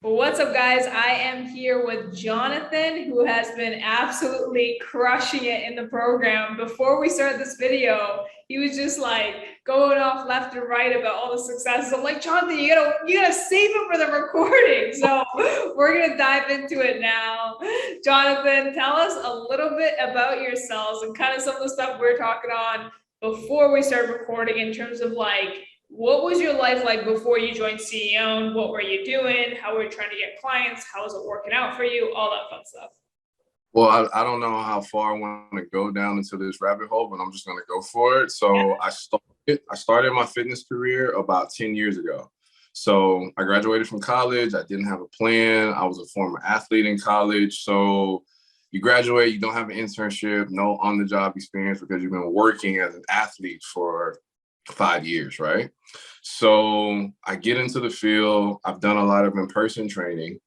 What's up, guys? I am here with Jonathan, who has been absolutely crushing it in the program. Before we start this video, he was just like going off left and right about all the successes. I'm like, Jonathan, you gotta save it for the recording. So we're gonna dive into it now. Jonathan, tell us a little bit about yourselves and kind of some of the stuff we're talking on before we start recording in terms of like what was your life like before you joined CEO? What were you doing? How were you trying to get clients? How was it working out for you? All that fun stuff. Well, I don't know how far I want to go down into this rabbit hole, but I'm just going to go for it. Yeah. So I started my fitness career about 10 years ago. So I graduated from college. I didn't have a plan. I was a former athlete in college. So you graduate, you don't have an internship, no on-the-job experience because you've been working as an athlete for 5 years, right? So I get into the field. I've done a lot of in-person training.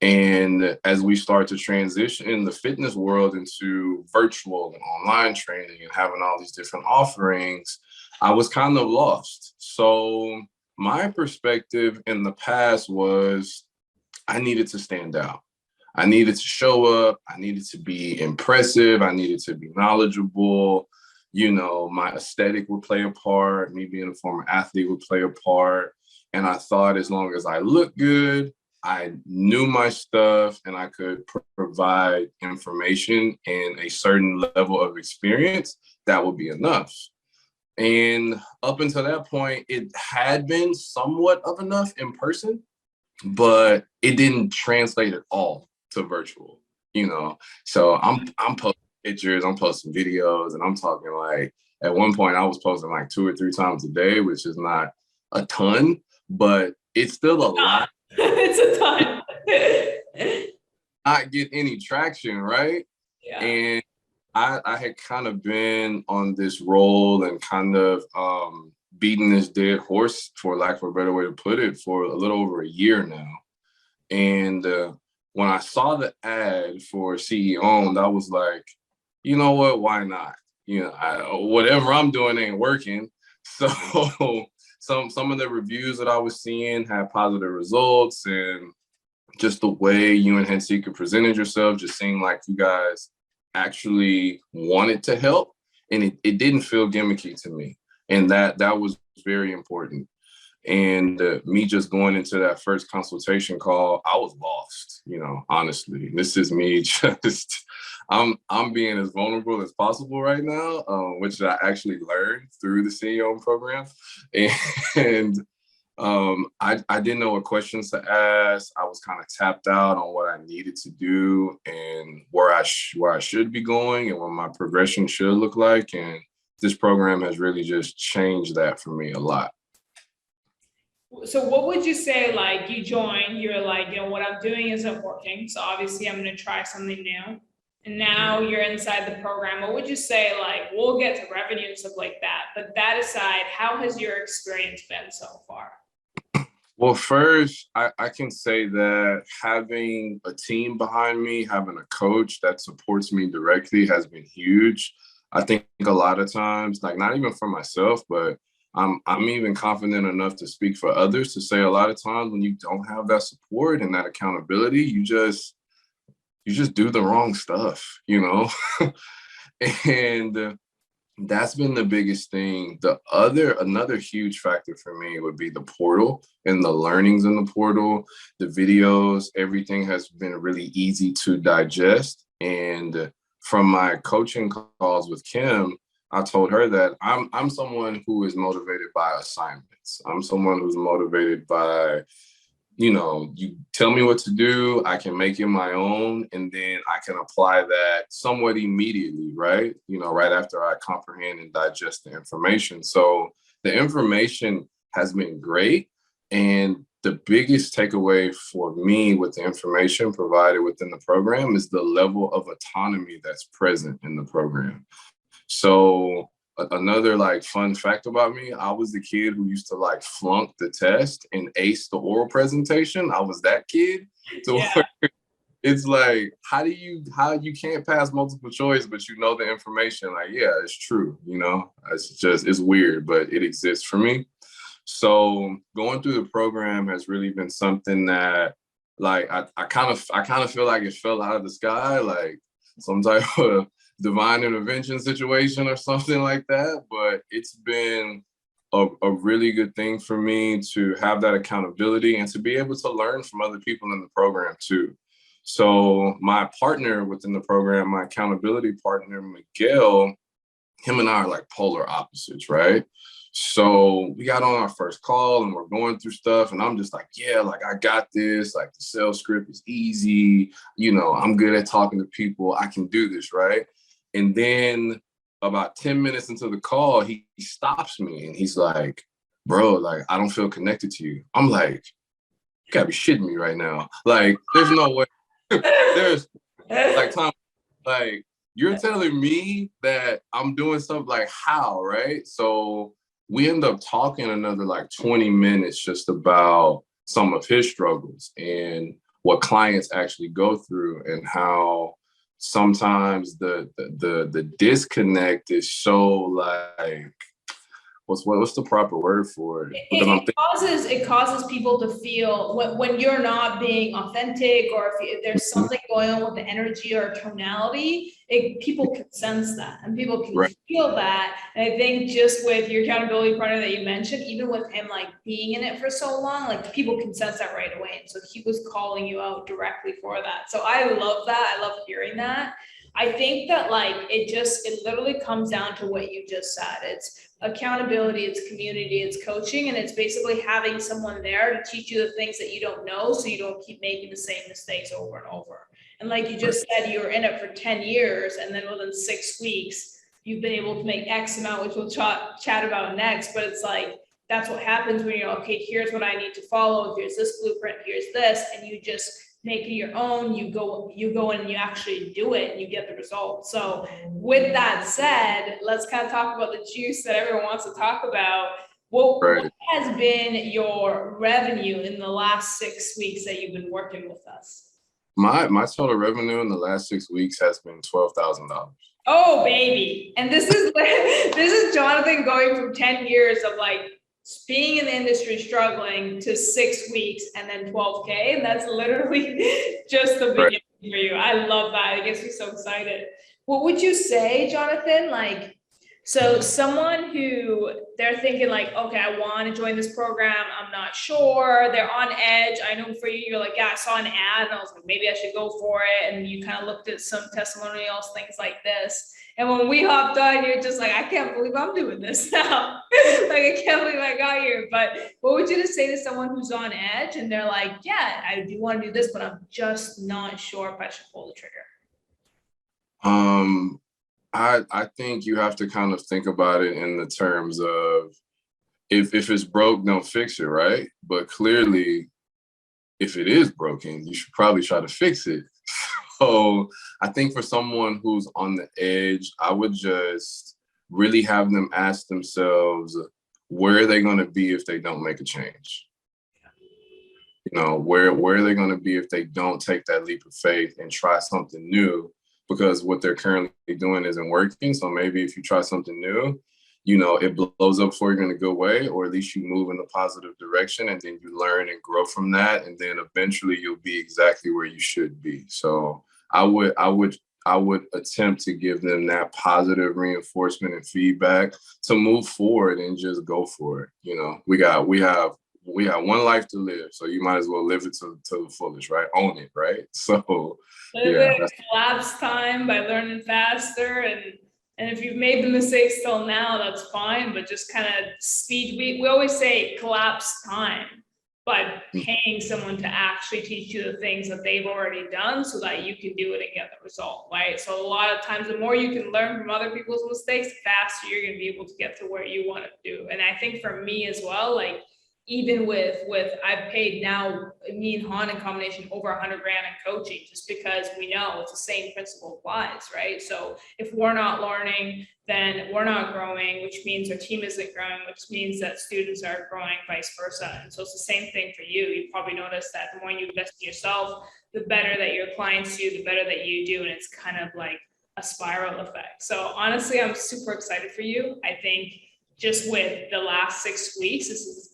And as we start to transition in the fitness world into virtual and online training and having all these different offerings, I was kind of lost. So my perspective in the past was I needed to stand out. I needed to show up. I needed to be impressive. I needed to be knowledgeable. My aesthetic would play a part. Me being a former athlete would play a part. And I thought as long as I looked good, I knew my stuff, and I could provide information and a certain level of experience, that would be enough. And up until that point, it had been somewhat of enough in person, but it didn't translate at all to virtual. So I'm posting pictures, I'm posting videos, and I'm talking like at one point I was posting like 2 or 3 times a day, which is not a ton, but it's still a lot. It's a ton. Not get any traction, right? Yeah. And I had kind of been on this role and kind of beating this dead horse, for lack of a better way to put it, for a little over a year now. And when I saw the ad for CEO, I was like, you know what? Why not? Whatever I'm doing ain't working. So some of the reviews that I was seeing had positive results, and just the way you and Hensika presented yourself just seemed like you guys actually wanted to help, and it didn't feel gimmicky to me, and that was very important. And me just going into that first consultation call, I was lost. Honestly, this is me just. I'm being as vulnerable as possible right now, which I actually learned through the CEO program, and I didn't know what questions to ask. I was kind of tapped out on what I needed to do and where I should be going and what my progression should look like. And this program has really just changed that for me a lot. So what would you say, like you joined, you're like, what I'm doing isn't working. So obviously I'm gonna try something new. And now you're inside the program. What would you say, like, we'll get to revenue and stuff like that, but that aside, how has your experience been so far? Well, first, I can say that having a team behind me, having a coach that supports me directly has been huge. I think a lot of times, like not even for myself, but I'm even confident enough to speak for others to say a lot of times when you don't have that support and that accountability, you just do the wrong stuff. And that's been the biggest thing. Another huge factor for me would be the portal and the learnings in the portal, the videos, everything has been really easy to digest. And from my coaching calls with Kim, I told her that I'm someone who is motivated by assignments. I'm someone who's motivated by you tell me what to do, I can make it my own, and then I can apply that somewhat immediately, right? Right after I comprehend and digest the information. So the information has been great. And the biggest takeaway for me with the information provided within the program is the level of autonomy that's present in the program. So another like fun fact about me, I was the kid who used to like flunk the test and ace the oral presentation. I was that kid. So Yeah. it's like, how you can't pass multiple choice, but you know the information. Like, yeah, it's true. It's weird, but it exists for me. So going through the program has really been something that like I kind of feel like it fell out of the sky, like some type of divine intervention situation or something like that. But it's been a really good thing for me to have that accountability and to be able to learn from other people in the program too. So my partner within the program, my accountability partner, Miguel, him and I are like polar opposites, right? So we got on our first call and we're going through stuff, and I'm just like, yeah, like I got this. Like the sales script is easy. You know, I'm good at talking to people. I can do this, right? And then about 10 minutes into the call, he stops me and he's like, bro, like I don't feel connected to you. I'm like, you gotta be shitting me right now. Like, there's no way. There's like time, like you're telling me that I'm doing something, like how, right? So we end up talking another like 20 minutes just about some of his struggles and what clients actually go through, and how sometimes the disconnect is so like, what's the proper word for it? Because It causes people to feel when you're not being authentic, or if there's something going on with the energy or tonality, people can sense that and people can right. feel that. And I think just with your accountability partner that you mentioned, even with him like being in it for so long, like people can sense that right away. And so he was calling you out directly for that. So I love that. I love hearing that. I think that like it literally comes down to what you just said. It's accountability, it's community, it's coaching, and it's basically having someone there to teach you the things that you don't know, so you don't keep making the same mistakes over and over. And like you just said, you were in it for 10 years, and then within 6 weeks, you've been able to make X amount, which we'll chat about next. But it's like, that's what happens when you're, okay, here's what I need to follow. Here's this blueprint, here's this, and you just make it your own. You go in and you actually do it and you get the results. So with that said, let's kind of talk about the juice that everyone wants to talk about. What has been your revenue in the last 6 weeks that you've been working with us? My total revenue in the last 6 weeks has been $12,000. Oh baby. And this is Jonathan going from 10 years of like being in the industry struggling to 6 weeks and then 12K. And that's literally just the beginning for you. I love that. It gets me so excited. What would you say, Jonathan? Like, so someone who they're thinking like, okay, I want to join this program. I'm not sure. They're on edge. I know for you, you're like, yeah, I saw an ad and I was like, maybe I should go for it. And you kind of looked at some testimonials, things like this. And when we hopped on, you're just like, I can't believe I'm doing this now. Like, I can't believe I got here. But what would you just say to someone who's on edge and they're like, yeah, I do want to do this, but I'm just not sure if I should pull the trigger? I think you have to kind of think about it in the terms of if it's broke, don't fix it, right? But clearly, if it is broken, you should probably try to fix it. So I think for someone who's on the edge, I would just really have them ask themselves, where are they going to be if they don't make a change? You know, where are they going to be if they don't take that leap of faith and try something new? Because what they're currently doing isn't working. So maybe if you try something new, you know, it blows up for you in a good way, or at least you move in a positive direction, and then you learn and grow from that. And then eventually you'll be exactly where you should be. So I would attempt to give them that positive reinforcement and feedback to move forward and just go for it. You know, we have one life to live, so you might as well live it to the fullest, right? Own it, right? So yeah, collapse time by learning faster, and if you've made the mistakes till now, that's fine, but just kind of speed. We always say collapse time by paying someone to actually teach you the things that they've already done so that you can do it and get the result, right? So a lot of times, the more you can learn from other people's mistakes, the faster you're going to be able to get to where you want to do. And I think for me as well, like, even with I've paid now, me and Han in combination over $100,000 in coaching, just because we know it's the same principle applies, right? So if we're not learning, then we're not growing, which means our team isn't growing, which means that students are growing, vice versa. And so it's the same thing for you. You probably noticed that the more you invest in yourself, the better that your clients do, the better that you do. And it's kind of like a spiral effect. So honestly, I'm super excited for you. I think just with the last 6 weeks, this is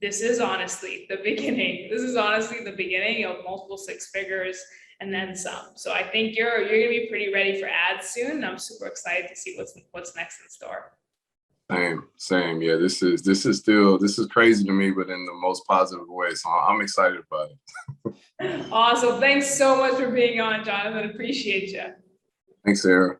this is honestly the beginning. This is honestly the beginning of multiple six figures and then some. So I think you're gonna be pretty ready for ads soon. I'm super excited to see what's next in store. Same. Yeah, this is crazy to me, but in the most positive way. So I'm excited about it. Awesome. Thanks so much for being on, Jonathan. Appreciate you. Thanks, Sarah.